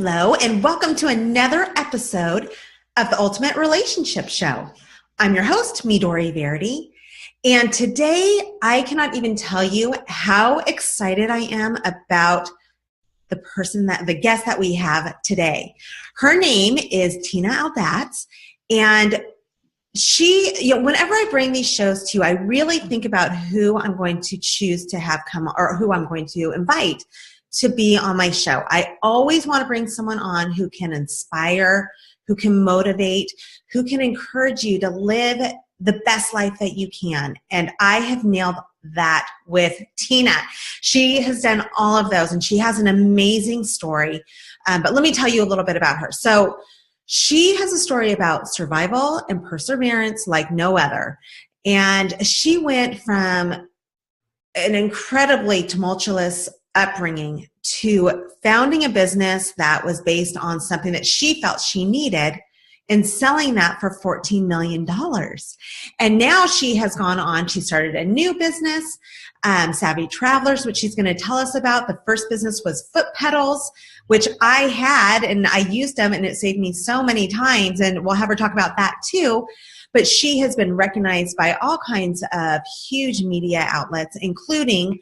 Hello, and welcome to another episode of the Ultimate Relationship Show. I'm your host, Midori Verity, and today I cannot even tell you how excited I am about the guest that we have today. Her name is Tina Aldatz, and whenever I bring these shows to you, I really think about who I'm going to choose to have come or who I'm going to invite to be on my show. I always want to bring someone on who can inspire, who can motivate, who can encourage you to live the best life that you can. And I have nailed that with Tina. She has done all of those, and she has an amazing story. But let me tell you a little bit about her. So she has a story about survival and perseverance like no other. And she went from an incredibly tumultuous upbringing to founding a business that was based on something that she felt she needed and selling that for $14 million. And now she has gone on, she started a new business, Savvy Travelers, which she's going to tell us about. The first business was Petals, which I had, and I used them, and it saved me so many times, and we'll have her talk about that too. But she has been recognized by all kinds of huge media outlets, including,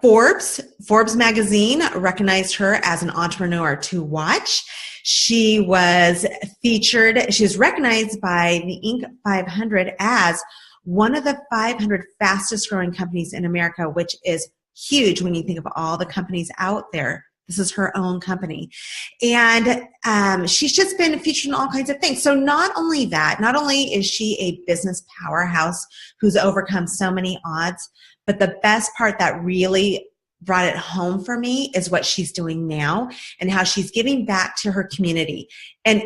Forbes magazine recognized her as an entrepreneur to watch. She was recognized by the Inc. 500 as one of the 500 fastest growing companies in America, which is huge when you think of all the companies out there. This is her own company. And she's just been featured in all kinds of things. So not only is she a business powerhouse who's overcome so many odds, but the best part that really brought it home for me is what she's doing now and how she's giving back to her community. And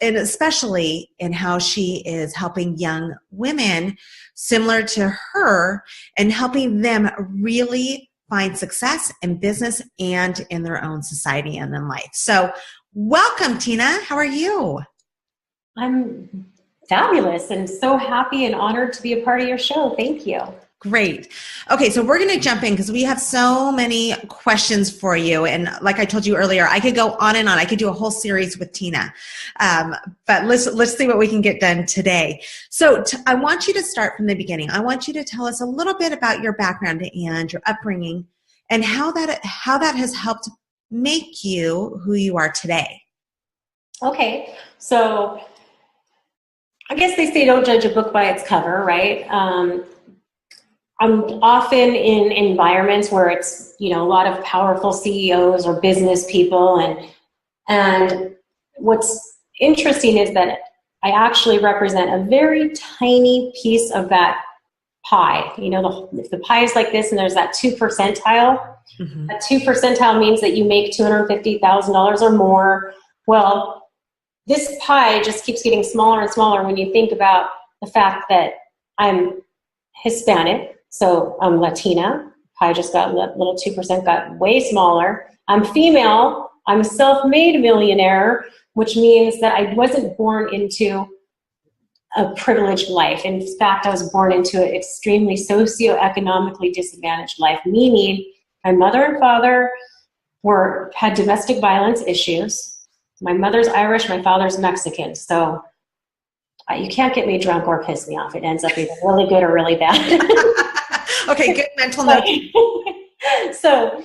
especially in how she is helping young women similar to her and helping them really find success in business and in their own society and in life. So welcome, Tina. How are you? I'm fabulous and so happy and honored to be a part of your show. Thank you. Great. Okay, so we're going to jump in because we have so many questions for you. And like I told you earlier, I could go on and on. I could do a whole series with Tina. But let's see what we can get done today. So I want you to start from the beginning. I want you to tell us a little bit about your background and your upbringing and how that has helped make you who you are today. Okay, so I guess they say don't judge a book by its cover, right? I'm often in environments where it's, a lot of powerful CEOs or business people. And what's interesting is that I actually represent a very tiny piece of that pie. If the pie is like this and there's that 2 percentile, mm-hmm. That 2 percentile means that you make $250,000 or more. Well, this pie just keeps getting smaller and smaller when you think about the fact that I'm Hispanic. So I'm Latina. Pie just got little 2% got way smaller. I'm female. I'm a self-made millionaire, which means that I wasn't born into a privileged life. In fact, I was born into an extremely socioeconomically disadvantaged life, meaning my mother and father had domestic violence issues. My mother's Irish, my father's Mexican. So you can't get me drunk or piss me off. It ends up either really good or really bad. Okay, good mental note. So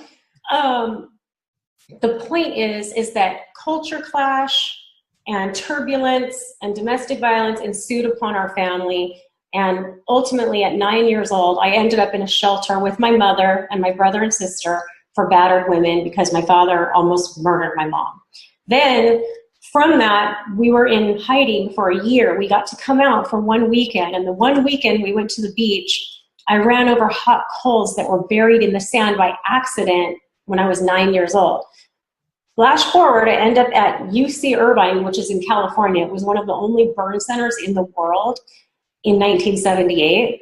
the point is that culture clash and turbulence and domestic violence ensued upon our family. And ultimately at 9 years old, I ended up in a shelter with my mother and my brother and sister for battered women because my father almost murdered my mom. Then from that, we were in hiding for a year. We got to come out for one weekend. And the one weekend we went to the beach, I ran over hot coals that were buried in the sand by accident when I was 9 years old. Flash forward, I end up at UC Irvine, which is in California. It was one of the only burn centers in the world in 1978.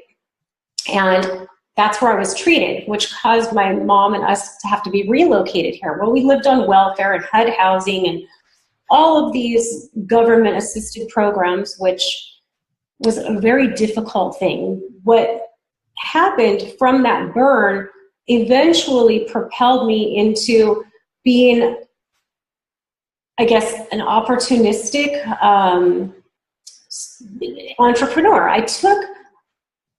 And that's where I was treated, which caused my mom and us to have to be relocated here. Well, we lived on welfare and HUD housing and all of these government-assisted programs, which was a very difficult thing. What happened from that burn eventually propelled me into being, I guess, an opportunistic entrepreneur. I took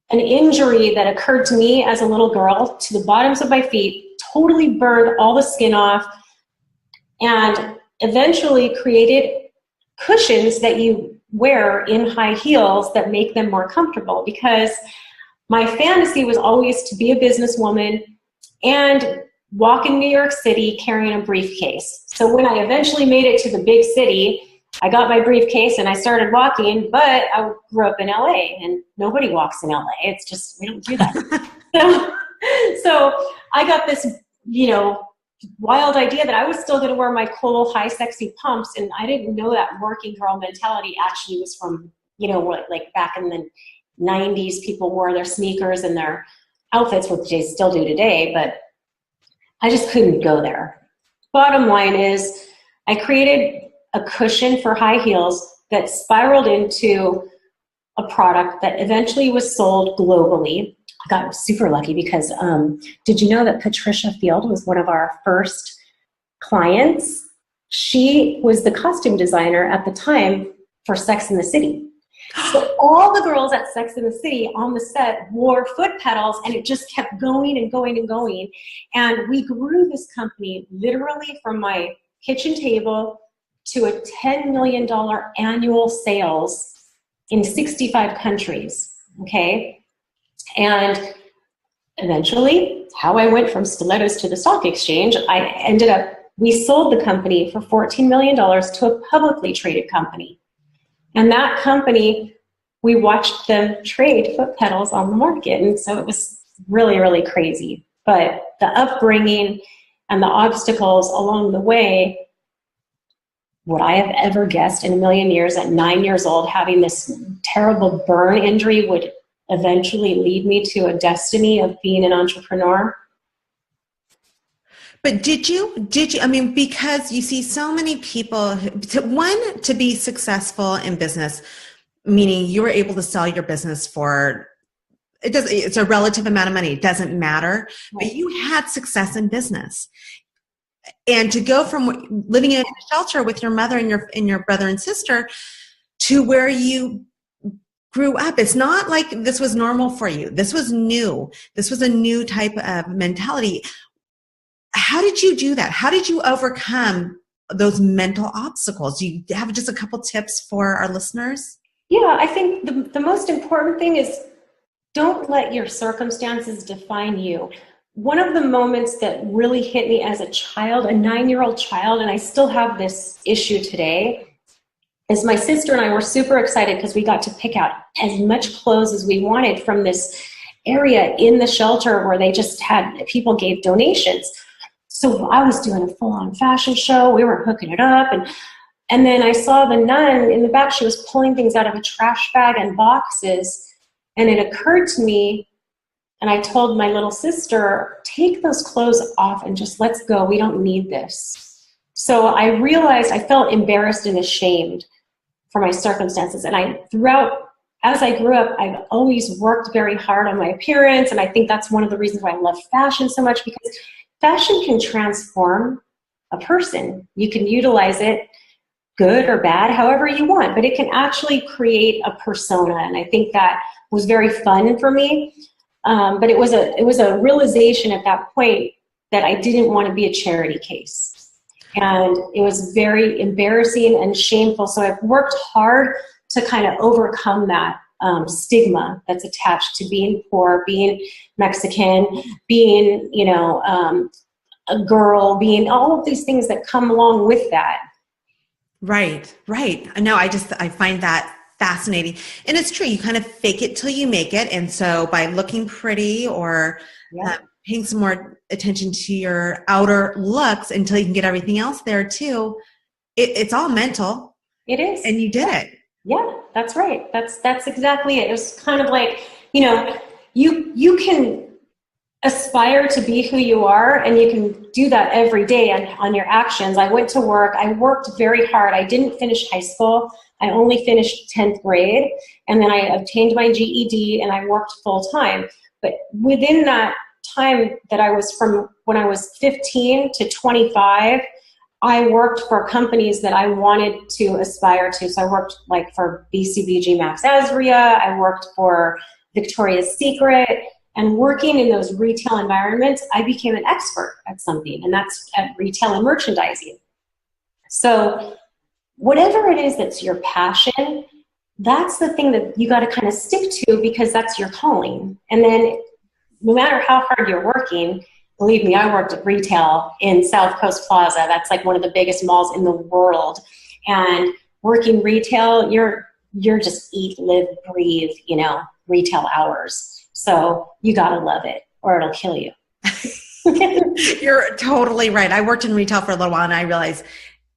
an injury that occurred to me as a little girl to the bottoms of my feet, totally burned all the skin off, and eventually created cushions that you wear in high heels that make them more comfortable, because my fantasy was always to be a businesswoman and walk in New York City carrying a briefcase. So when I eventually made it to the big city, I got my briefcase and I started walking, but I grew up in LA and nobody walks in LA. It's just, we don't do that. So I got this, wild idea that I was still going to wear my cool, high, sexy pumps. And I didn't know that working girl mentality actually was from, like back in the 90s, people wore their sneakers and their outfits, which they still do today, but I just couldn't go there. Bottom line is I created a cushion for high heels that spiraled into a product that eventually was sold globally. I got super lucky because did you know that Patricia Field was one of our first clients? She was the costume designer at the time for Sex and the City. So all the girls at Sex and the City on the set wore foot pedals, and it just kept going and going and going. And we grew this company literally from my kitchen table to a $10 million annual sales in 65 countries, okay? And eventually, how I went from stilettos to the stock exchange, we sold the company for $14 million to a publicly traded company. And that company, we watched them trade foot pedals on the market. And so it was really, really crazy. But the upbringing and the obstacles along the way, would I have ever guessed in a million years at 9 years old, having this terrible burn injury would eventually lead me to a destiny of being an entrepreneur? But did you, because you see so many people, to be successful in business, meaning you were able to sell your business for, it's a relative amount of money. It doesn't matter, but you had success in business. And to go from living in a shelter with your mother and your brother and sister to where you grew up, it's not like this was normal for you. This was new. This was a new type of mentality. How did you do that? How did you overcome those mental obstacles? Do you have just a couple tips for our listeners? Yeah, I think the most important thing is don't let your circumstances define you. One of the moments that really hit me as a child, a 9-year-old child, and I still have this issue today, is my sister and I were super excited because we got to pick out as much clothes as we wanted from this area in the shelter where they just had, people gave donations. So I was doing a full-on fashion show. We were hooking it up. And then I saw the nun in the back. She was pulling things out of a trash bag and boxes. And it occurred to me, and I told my little sister, take those clothes off and just let's go. We don't need this. So I realized I felt embarrassed and ashamed for my circumstances. And as I grew up, I've always worked very hard on my appearance. And I think that's one of the reasons why I love fashion so much, because fashion can transform a person. You can utilize it good or bad, however you want, but it can actually create a persona. And I think that was very fun for me. But it was a realization at that point that I didn't want to be a charity case. And it was very embarrassing and shameful. So I've worked hard to kind of overcome that stigma that's attached to being poor, being Mexican, being, a girl, being all of these things that come along with that. Right. No, I find that fascinating. And it's true. You kind of fake it till you make it. And so by looking pretty or paying some more attention to your outer looks until you can get everything else there too, it's all mental. It is. And you did it. Yeah, that's right. That's exactly it. It was kind of like, you can aspire to be who you are, and you can do that every day on your actions. I went to work. I worked very hard. I didn't finish high school. I only finished 10th grade, and then I obtained my GED, and I worked full time. But within that time that I was from when I was 15 to 25, I worked for companies that I wanted to aspire to. So I worked like for BCBG Max Azria. I worked for Victoria's Secret. And working in those retail environments, I became an expert at something, and that's at retail and merchandising. So whatever it is that's your passion, that's the thing that you got to kind of stick to, because that's your calling. And then no matter how hard you're working, believe me, I worked at retail in South Coast Plaza. That's like one of the biggest malls in the world. And working retail, you're just eat, live, breathe, retail hours. So you got to love it or it'll kill you. You're totally right. I worked in retail for a little while and I realized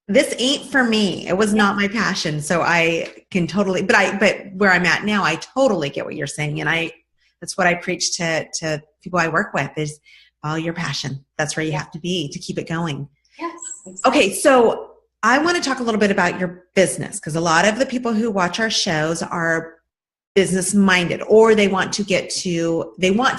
this ain't for me. It was not my passion. So I can totally, but where I'm at now, I totally get what you're saying. And that's what I preach to people I work with is follow your passion. That's where you have to be to keep it going. Yes. Exactly. Okay. So I want to talk a little bit about your business, because a lot of the people who watch our shows are business minded, or they want to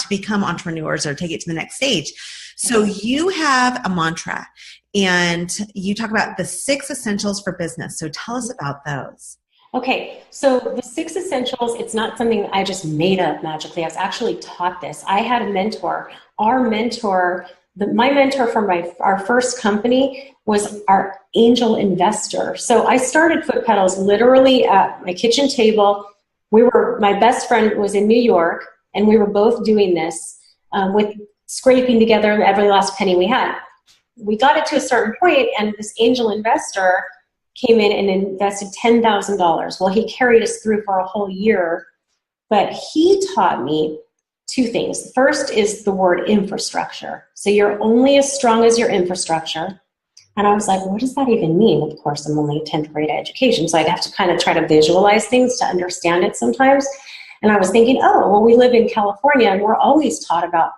become entrepreneurs or take it to the next stage. So you have a mantra and you talk about the 6 essentials for business. So tell us about those. Okay. So the 6 essentials, it's not something I just made up magically. I was actually taught this. I had a mentor. Our mentor, my mentor from our first company was our angel investor. So I started Petals literally at my kitchen table. My best friend was in New York, and we were both doing this with scraping together every last penny we had. We got it to a certain point, and this angel investor came in and invested $10,000. Well, he carried us through for a whole year, but he taught me 2 things. The first is the word infrastructure. So you're only as strong as your infrastructure. And I was like, what does that even mean? Of course, I'm only a 10th grade education, so I'd have to kind of try to visualize things to understand it sometimes. And I was thinking, we live in California, and we're always taught about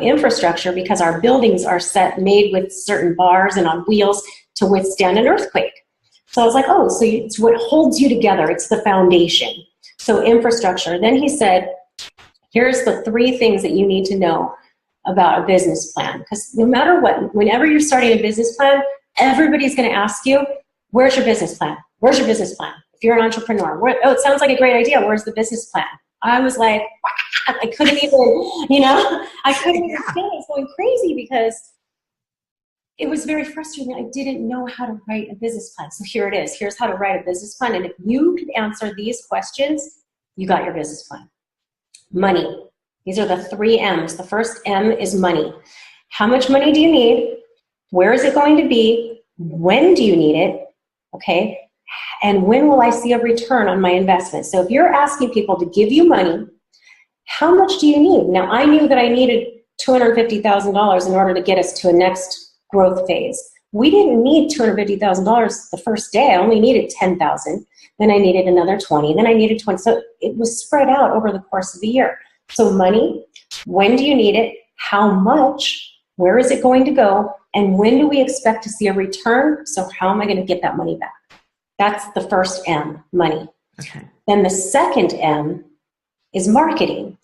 infrastructure because our buildings are made with certain bars and on wheels to withstand an earthquake. So I was like, so it's what holds you together. It's the foundation. So infrastructure. Then he said, here's the 3 things that you need to know about a business plan. Because no matter what, whenever you're starting a business plan, everybody's going to ask you, where's your business plan? Where's your business plan? If you're an entrepreneur, it sounds like a great idea. Where's the business plan? I was like, I couldn't even, I couldn't even stand it. I was going crazy because it was very frustrating. I didn't know how to write a business plan. So here it is. Here's how to write a business plan. And if you could answer these questions, you got your business plan. Money. These are the 3 M's. The first M is money. How much money do you need? Where is it going to be? When do you need it? Okay. And when will I see a return on my investment? So if you're asking people to give you money, how much do you need? Now, I knew that I needed $250,000 in order to get us to a next growth phase. We didn't need $250,000 the first day. I only needed $10,000. Then I needed another 20. Then I needed 20. So it was spread out over the course of the year. So money, when do you need it? How much? Where is it going to go? And when do we expect to see a return? So how am I going to get that money back? That's the first M, money. Okay. Then the second M is marketing.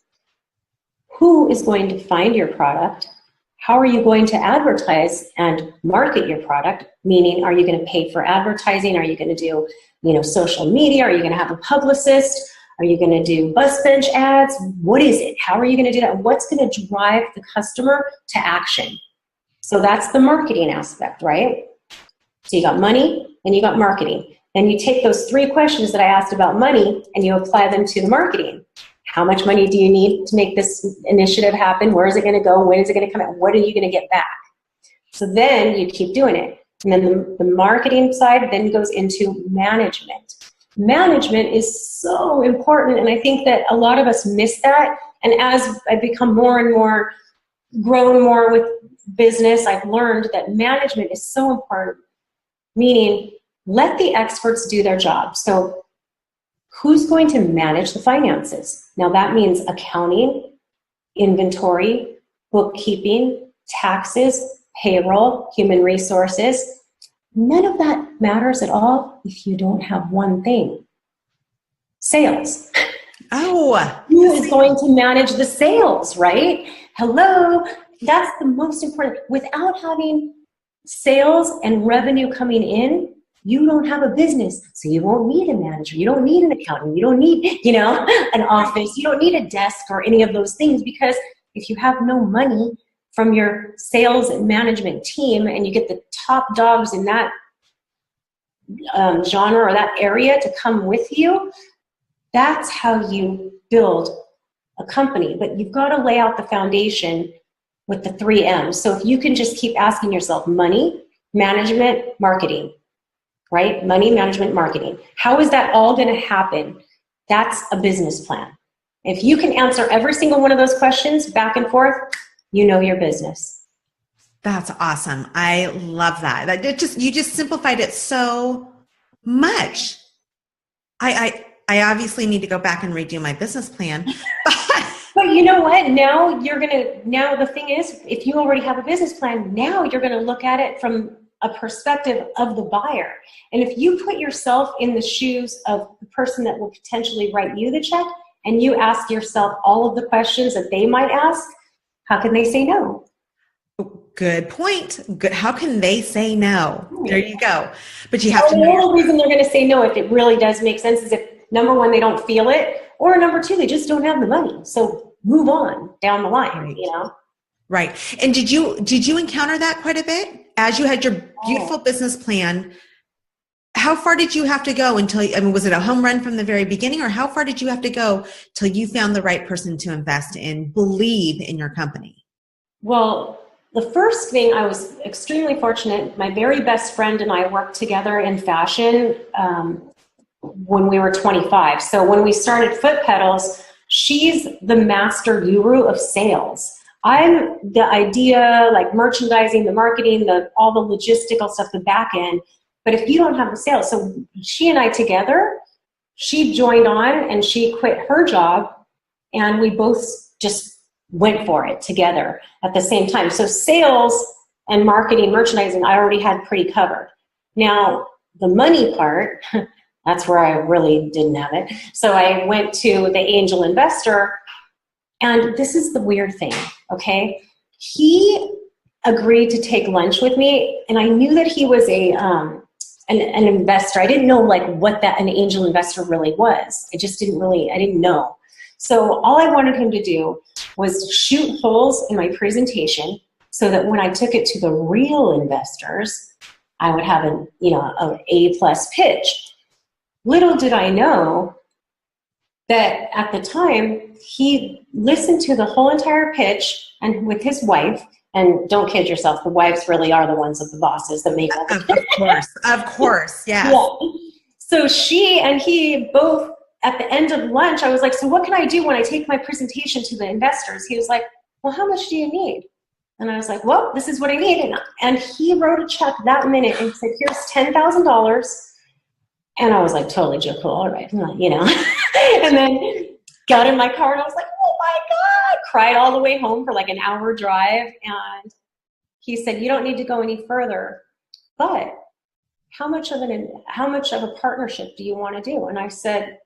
Who is going to find your product? How are you going to advertise and market your product? Meaning, are you going to pay for advertising? Are you going to do, social media? Are you going to have a publicist? Are you going to do bus bench ads? What is it? How are you going to do that? What's going to drive the customer to action? So that's the marketing aspect, right? So you got money and you got marketing. Then you take those 3 questions that I asked about money and you apply them to the marketing. How much money do you need to make this initiative happen? Where is it going to go? When is it going to come out? What are you going to get back? So then you keep doing it. And then the marketing side then goes into management. Management is so important, and I think that a lot of us miss that. And as I become more and more, grown more with business, I've learned that management is so important, meaning let the experts do their job. So who's going to manage the finances? Now that means accounting, inventory, bookkeeping, taxes, payroll, human resources. None of that matters at all if you don't have one thing. Sales. Oh. Who is going to manage the sales, right? Hello, that's the most important. Without having sales and revenue coming in, you don't have a business. So you won't need a manager. You don't need an accountant. You don't need, an office. You don't need a desk or any of those things, because if you have no money from your sales and management team and you get the top dogs in that genre or that area to come with you, that's how you build a company. But you've got to lay out the foundation with the 3 M's. So if you can just keep asking yourself, money, management, marketing, right? Money, management, marketing. How is that all going to happen? That's a business plan. If you can answer every single one of those questions back and forth, you know your business. That's awesome. I love that. You just simplified it so much. I obviously need to go back and redo my business plan. But you know what? Now the thing is, if you already have a business plan, now you're going to look at it from a perspective of the buyer. And if you put yourself in the shoes of the person that will potentially write you the check, and you ask yourself all of the questions that they might ask, how can they say no? Good point. Good. How can they say no? There you go. But you have to know. The only reason they're going to say no, if it really does make sense, is if, number one, they don't feel it, or number two, they just don't have the money. So move on down the line, right. Right. And did you encounter that quite a bit as you had your beautiful business plan? How far did you have to go was it a home run from the very beginning, or how far did you have to go till you found the right person to invest in, believe in your company? Well, the first thing, I was extremely fortunate. My very best friend and I worked together in fashion when we were 25. So when we started Foot Petals, she's the master guru of sales. I'm the idea, like merchandising, the marketing, all the logistical stuff, the back end. But if you don't have the sales, so she and I together, she joined on and she quit her job, and we both just went for it together at the same time. So sales and marketing, merchandising, I already had pretty covered. Now, the money part, that's where I really didn't have it. So I went to the angel investor, and this is the weird thing, okay? He agreed to take lunch with me, and I knew that he was an investor. I didn't know what an angel investor really was. I didn't know. So all I wanted him to do was shoot holes in my presentation so that when I took it to the real investors, I would have an A+ pitch. Little did I know that at the time, he listened to the whole entire pitch, and with his wife, and don't kid yourself, the wives really are the ones of the bosses that make all the Of course, yes. Yeah. So she and he both, at the end of lunch, I was like, so what can I do when I take my presentation to the investors? He was like, well, how much do you need? And I was like, well, this is what I need. And he wrote a check that minute and said, here's $10,000. And I was like, totally Joe Cool, all right, and then got in my car and I was like, oh my God, cried all the way home for like an hour drive. And he said, you don't need to go any further, but how much of a partnership do you want to do? And I said,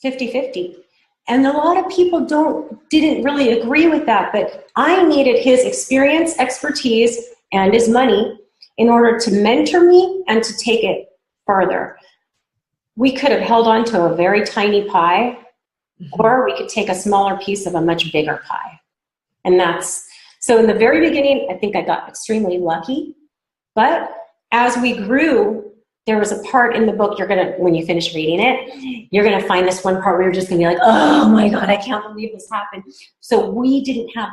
50-50. And a lot of people didn't really agree with that, but I needed his experience, expertise, and his money in order to mentor me and to take it further. We could have held on to a very tiny pie, or we could take a smaller piece of a much bigger pie. And so in the very beginning, I think I got extremely lucky, but as we grew, there was a part in the book when you finish reading it, you're going to find this one part where you're just going to be like, oh my God, I can't believe this happened. So we didn't have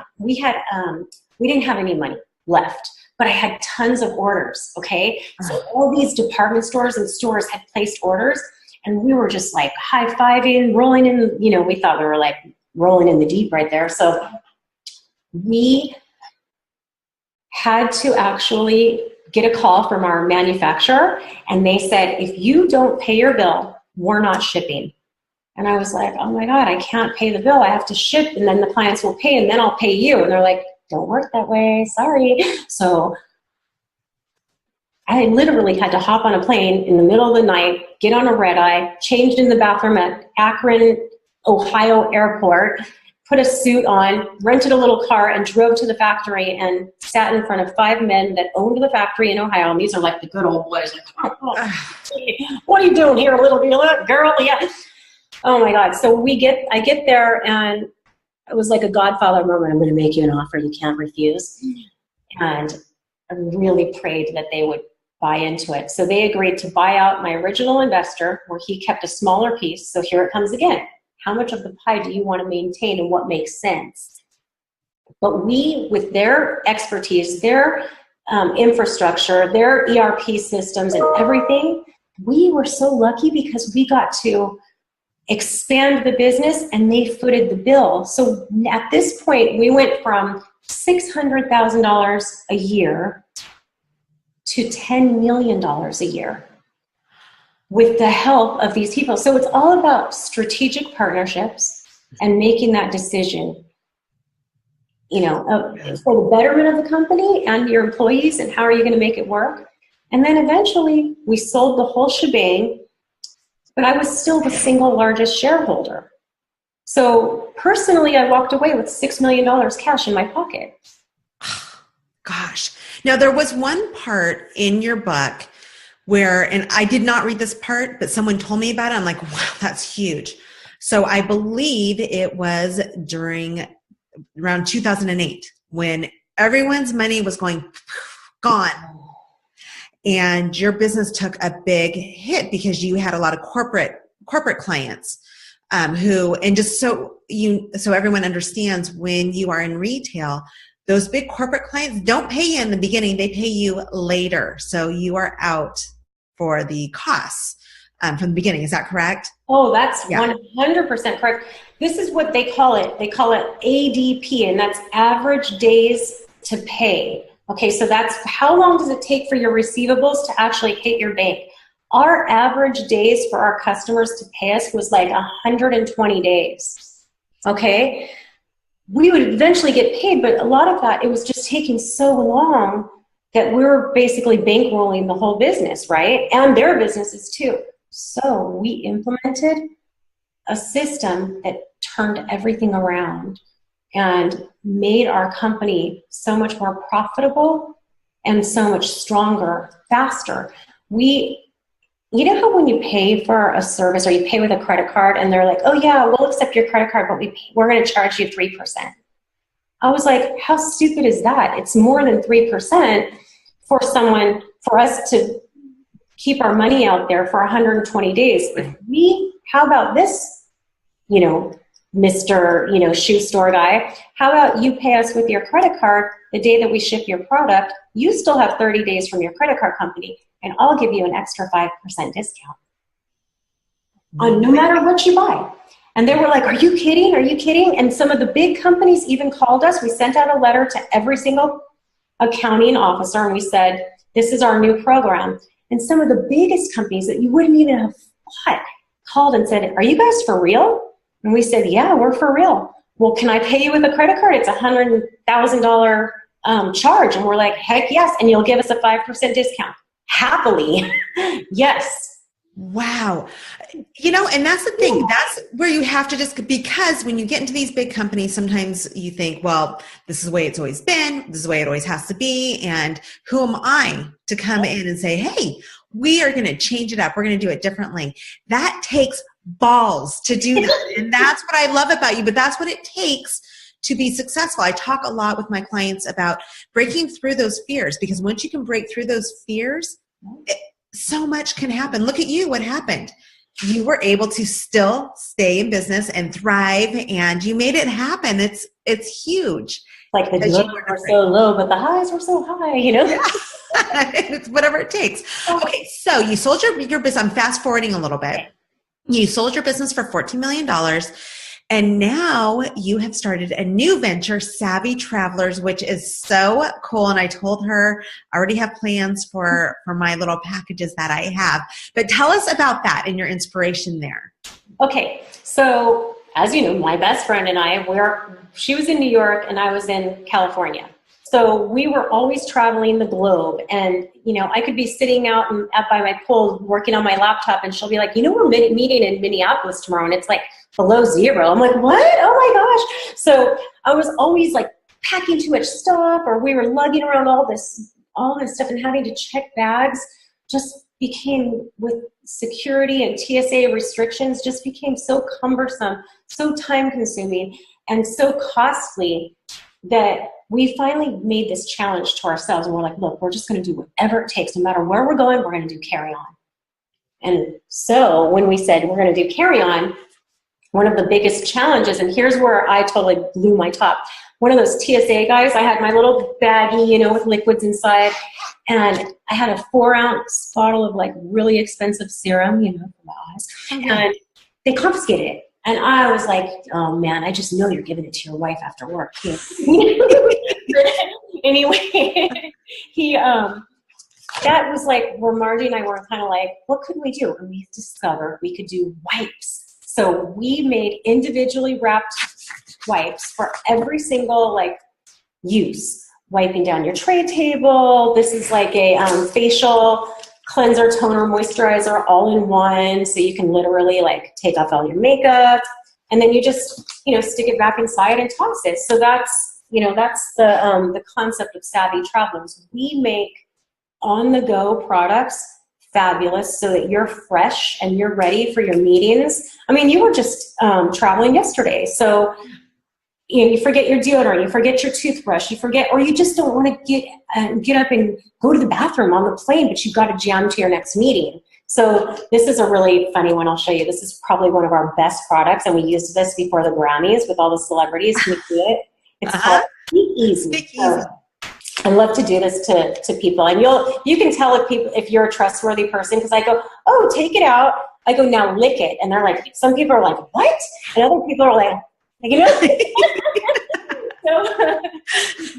any money left, but I had tons of orders. Okay. So all these department stores and stores had placed orders, and we were just like high-fiving, rolling in, we thought we were like rolling in the deep right there. So we had to actually get a call from our manufacturer, and they said, if you don't pay your bill, we're not shipping. And I was like, oh my God, I can't pay the bill. I have to ship, and then the clients will pay, and then I'll pay you. And they're like, don't work that way, sorry. So I literally had to hop on a plane in the middle of the night, get on a red eye, changed in the bathroom at Akron, Ohio airport, put a suit on, rented a little car, and drove to the factory and sat in front of 5 men that owned the factory in Ohio. And these are like the good old boys. Like, what are you doing here, little girl? Yeah. Oh my God. So I get there, and it was like a Godfather moment. I'm going to make you an offer you can't refuse. And I really prayed that they would buy into it. So they agreed to buy out my original investor, where he kept a smaller piece. So here it comes again. How much of the pie do you want to maintain, and what makes sense? But we, with their expertise, their infrastructure, their ERP systems and everything, we were so lucky because we got to expand the business and they footed the bill. So at this point, we went from $600,000 a year to $10 million a year with the help of these people. So it's all about strategic partnerships and making that decision, for the betterment of the company and your employees, and how are you going to make it work? And then eventually we sold the whole shebang, but I was still the single largest shareholder. So personally, I walked away with $6 million cash in my pocket. Gosh. Now, there was one part in your book where, and I did not read this part, but someone told me about it. I'm like, wow, that's huge. So I believe it was during around 2008 when everyone's money was gone. And your business took a big hit because you had a lot of corporate clients so everyone understands, when you are in retail, those big corporate clients don't pay you in the beginning, they pay you later. So you are out for the costs from the beginning. Is that correct? Oh, that's 100% correct. This is what they call it. They call it ADP, and that's average days to pay. Okay, so that's how long does it take for your receivables to actually hit your bank? Our average days for our customers to pay us was like 120 days. Okay, we would eventually get paid, but a lot of that, it was just taking so long that we were basically bankrolling the whole business, right? And their businesses too. So we implemented a system that turned everything around and made our company so much more profitable and so much stronger, faster. You know how when you pay for a service or you pay with a credit card and they're like, oh yeah, we'll accept your credit card, but we're going to charge you 3%. I was like, how stupid is that? It's more than 3% for us to keep our money out there for 120 days. How about this, Mr. Shoe store guy, how about you pay us with your credit card the day that we ship your product? You still have 30 days from your credit card company, and I'll give you an extra 5% discount on no matter what you buy. And they were like, are you kidding? Are you kidding? And some of the big companies even called us. We sent out a letter to every single accounting officer, and we said, this is our new program. And some of the biggest companies that you wouldn't even have thought called and said, are you guys for real? And we said, yeah, we're for real. Well, can I pay you with a credit card? It's a $100,000 charge. And we're like, heck yes. And you'll give us a 5% discount. Happily. Yes. Wow. And that's the thing. That's where you have to because when you get into these big companies, sometimes you think, well, this is the way it's always been. This is the way it always has to be. And who am I to come in and say, hey, we are going to change it up. We're going to do it differently. That takes balls to do that. And that's what I love about you, but that's what it takes to be successful. I talk a lot with my clients about breaking through those fears, because once you can break through those fears, so much can happen. Look at you. What happened? You were able to still stay in business and thrive, and you made it happen. It's huge. Like the lows were so low, but the highs were so high, Yeah. It's whatever it takes. Okay, so you sold your business. I'm fast forwarding a little bit. You sold your business for $14 million. And now you have started a new venture, Savvy Travelers, which is so cool. And I told her I already have plans for my little packages that I have. But tell us about that and your inspiration there. Okay. So as you know, my best friend and I, she was in New York and I was in California. So we were always traveling the globe, and I could be sitting out by my pool working on my laptop, and she'll be like, we're meeting in Minneapolis tomorrow, and it's like below zero. I'm like, what? Oh my gosh! So I was always like packing too much stuff, or we were lugging around all this stuff and having to check bags. Just became, with security and TSA restrictions, just became so cumbersome, so time consuming, and so costly that we finally made this challenge to ourselves, and we're like, look, we're just going to do whatever it takes. No matter where we're going, we're going to do carry-on. And so when we said we're going to do carry-on, one of the biggest challenges, and here's where I totally blew my top. One of those TSA guys, I had my little baggie, with liquids inside, and I had a 4-ounce bottle of like really expensive serum, for the eyes, and they confiscated it. And I was like, oh man, I just know you're giving it to your wife after work. Anyway, that was like where Margie and I were kind of like, what could we do? And we discovered we could do wipes. So we made individually wrapped wipes for every single use. Wiping down your tray table. This is like a facial cleanser, toner, moisturizer, all in one. So you can literally take off all your makeup, and then you just stick it back inside and toss it. So that's the concept of Savvy Travelers. We make on-the-go products fabulous so that you're fresh and you're ready for your meetings. I mean, you were just traveling yesterday, so you forget your deodorant, you forget your toothbrush, or you just don't want to get up and go to the bathroom on the plane, but you've got to jam to your next meeting. So this is a really funny one. I'll show you. This is probably one of our best products, and we used this before the Grammys with all the celebrities. Can you see it? It's called Speak Easy. So I love to do this to people, and you can tell if you're a trustworthy person, because I go, oh, take it out. I go, now lick it, and they're like, some people are like, what? And other people are like, So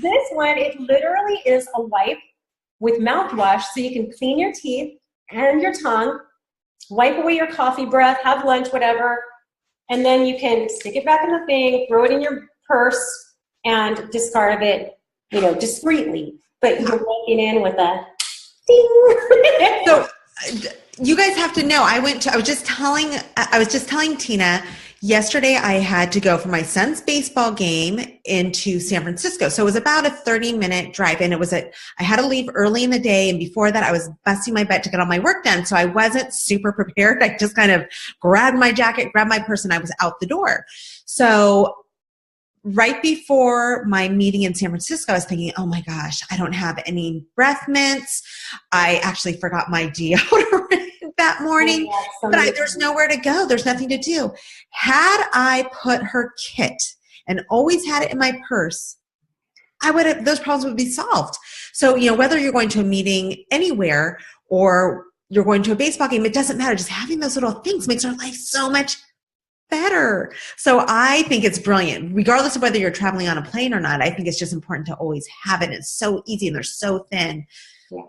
this one, it literally is a wipe with mouthwash, so you can clean your teeth and your tongue, wipe away your coffee breath, have lunch, whatever, and then you can stick it back in the thing, throw it in your purse, and discard it, discreetly. But you're walking in with a ding. So you guys have to know, I was just telling Tina, yesterday I had to go for my son's baseball game into San Francisco. So it was about a 30-minute drive, and I had to leave early in the day, and before that I was busting my butt to get all my work done. So I wasn't super prepared. I just kind of grabbed my jacket, grabbed my purse, and I was out the door. So right before my meeting in San Francisco, I was thinking, oh my gosh, I don't have any breath mints. I actually forgot my deodorant that morning, but there's nowhere to go. There's nothing to do. Had I put her kit and always had it in my purse, those problems would be solved. So, whether you're going to a meeting anywhere or you're going to a baseball game, it doesn't matter. Just having those little things makes our life so much better. So I think it's brilliant. Regardless of whether you're traveling on a plane or not, I think it's just important to always have it. It's so easy, and they're so thin. Yeah.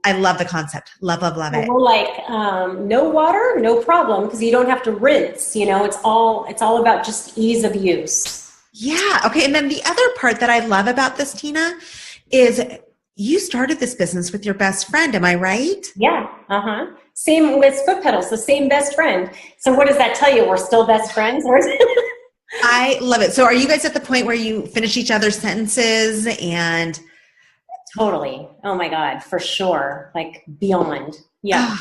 I love the concept. Love, love, love it. We're like, no water, no problem, because you don't have to rinse. It's all about just ease of use. Yeah. Okay. And then the other part that I love about this, Tina, is you started this business with your best friend. Am I right? Yeah. Uh-huh. Same with Petals, the same best friend. So what does that tell you? We're still best friends? I love it. So are you guys at the point where you finish each other's sentences and... Totally. Oh my God, for sure. Like beyond. Yeah.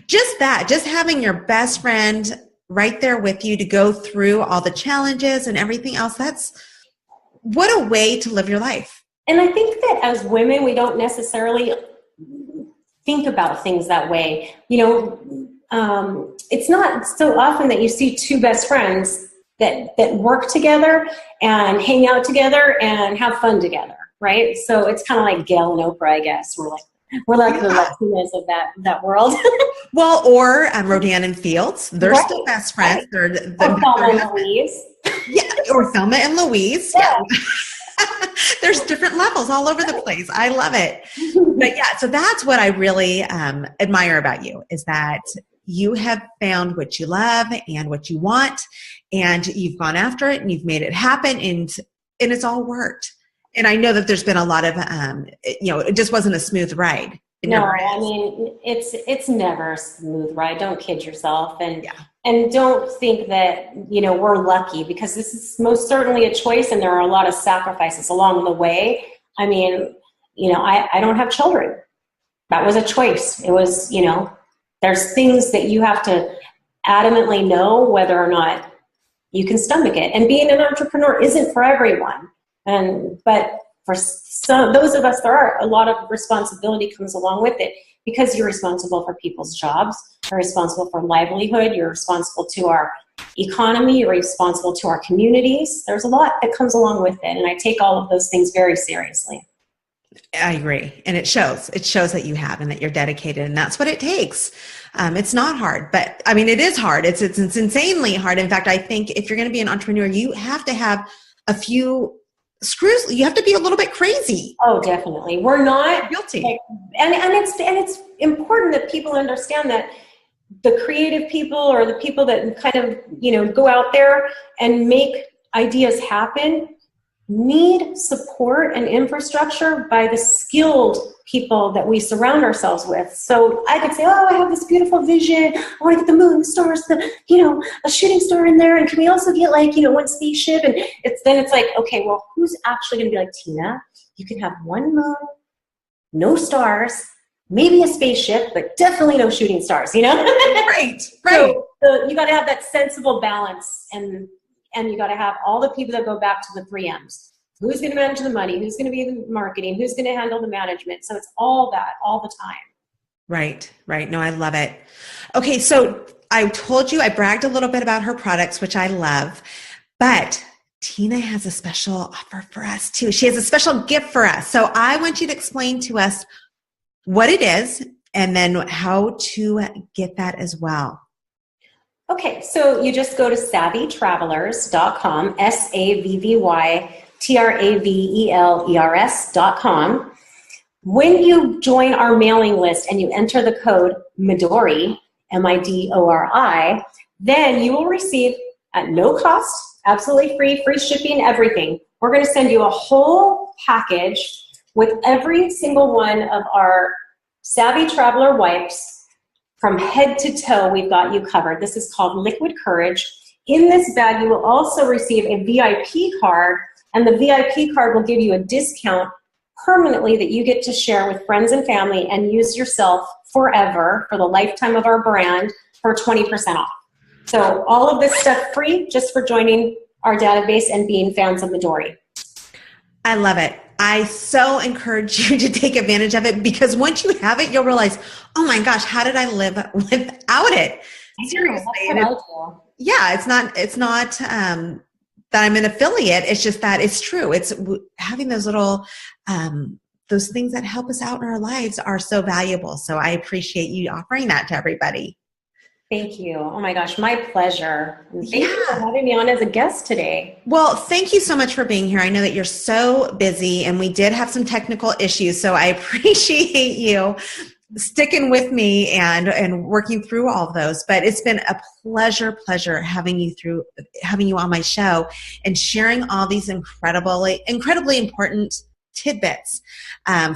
Just having your best friend right there with you to go through all the challenges and everything else. What a way to live your life. And I think that as women, we don't necessarily think about things that way. It's not so often that you see two best friends that work together and hang out together and have fun together. Right? So it's kind of like Gail and Oprah, I guess. We're like the Latinas of that world. Well, or Rodan and Fields. They're still best friends. Or Thelma and Louise. Yeah, or Thelma and Louise. Yeah. There's different levels all over the place. I love it. But yeah, so that's what I really admire about you, is that you have found what you love and what you want, and you've gone after it, and you've made it happen, and it's all worked. And I know that there's been a lot of, it just wasn't a smooth ride. No, I mean, it's never a smooth ride. Don't kid yourself. And don't think that, we're lucky, because this is most certainly a choice, and there are a lot of sacrifices along the way. I mean, I don't have children. That was a choice. It was, there's things that you have to adamantly know whether or not you can stomach it. And being an entrepreneur isn't for everyone. But for those of us, there are a lot of responsibility comes along with it, because you're responsible for people's jobs, you're responsible for livelihood, you're responsible to our economy, you're responsible to our communities. There's a lot that comes along with it, and I take all of those things very seriously. I agree. And it shows that you have, and that you're dedicated, and that's what it takes. It's not hard, but I mean, it is hard. It's insanely hard. In fact, I think if you're going to be an entrepreneur, you have to have a few screws. You have to be a little bit crazy. Oh, definitely. We're not guilty. And it's important that people understand that the creative people, or the people that kind of, go out there and make ideas happen, need support and infrastructure by the skilled people that we surround ourselves with. So I could say, oh, I have this beautiful vision. I want to get the moon, the stars, a shooting star in there. And can we also get one spaceship? And it's like, okay, well, who's actually going to be like, Tina, you can have one moon, no stars, maybe a spaceship, but definitely no shooting stars, Right. So you got to have that sensible balance, and you got to have all the people that go back to the 3 M's. Who's going to manage the money? Who's going to be the marketing? Who's going to handle the management? So it's all that all the time. Right. No, I love it. Okay. So I told you, I bragged a little bit about her products, which I love, but Tina has a special offer for us too. She has a special gift for us. So I want you to explain to us what it is, and then how to get that as well. Okay, so you just go to savvytravelers.com, SAVVYTRAVELERS.com. When you join our mailing list and you enter the code Midori, MIDORI, then you will receive at no cost, absolutely free shipping, everything. We're going to send you a whole package with every single one of our Savvy Traveler wipes. From head to toe, we've got you covered. This is called Liquid Courage. In this bag, you will also receive a VIP card, and the VIP card will give you a discount permanently that you get to share with friends and family and use yourself forever for the lifetime of our brand for 20% off. So all of this stuff free just for joining our database and being fans of Midori. I love it. I so encourage you to take advantage of it, because once you have it, you'll realize, oh my gosh, how did I live without it? Seriously. Yeah, it's not that I'm an affiliate. It's just that it's true. It's having those little, those things that help us out in our lives are so valuable. So I appreciate you offering that to everybody. Thank you. Oh my gosh, my pleasure. Thank you for having me on as a guest today. Well, thank you so much for being here. I know that you're so busy, and we did have some technical issues, so I appreciate you sticking with me and working through all of those. But it's been a pleasure having you on my show and sharing all these incredibly important tidbits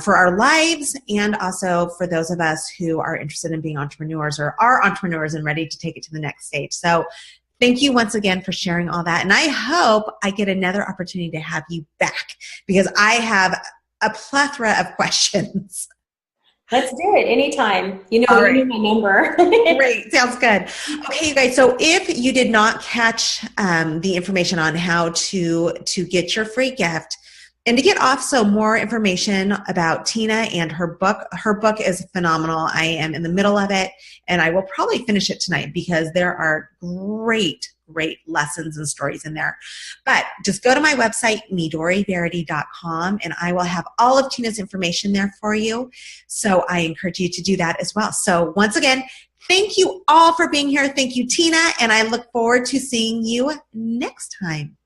for our lives, and also for those of us who are interested in being entrepreneurs or are entrepreneurs and ready to take it to the next stage. So thank you once again for sharing all that. And I hope I get another opportunity to have you back, because I have a plethora of questions. Let's do it anytime. You know my number. Great. Sounds good. Okay, you guys. So if you did not catch the information on how to get your free gift, and to get also more information about Tina and her book is phenomenal. I am in the middle of it, and I will probably finish it tonight, because there are great lessons and stories in there. But just go to my website, MidoriVerity.com, and I will have all of Tina's information there for you. So I encourage you to do that as well. So once again, thank you all for being here. Thank you, Tina, and I look forward to seeing you next time.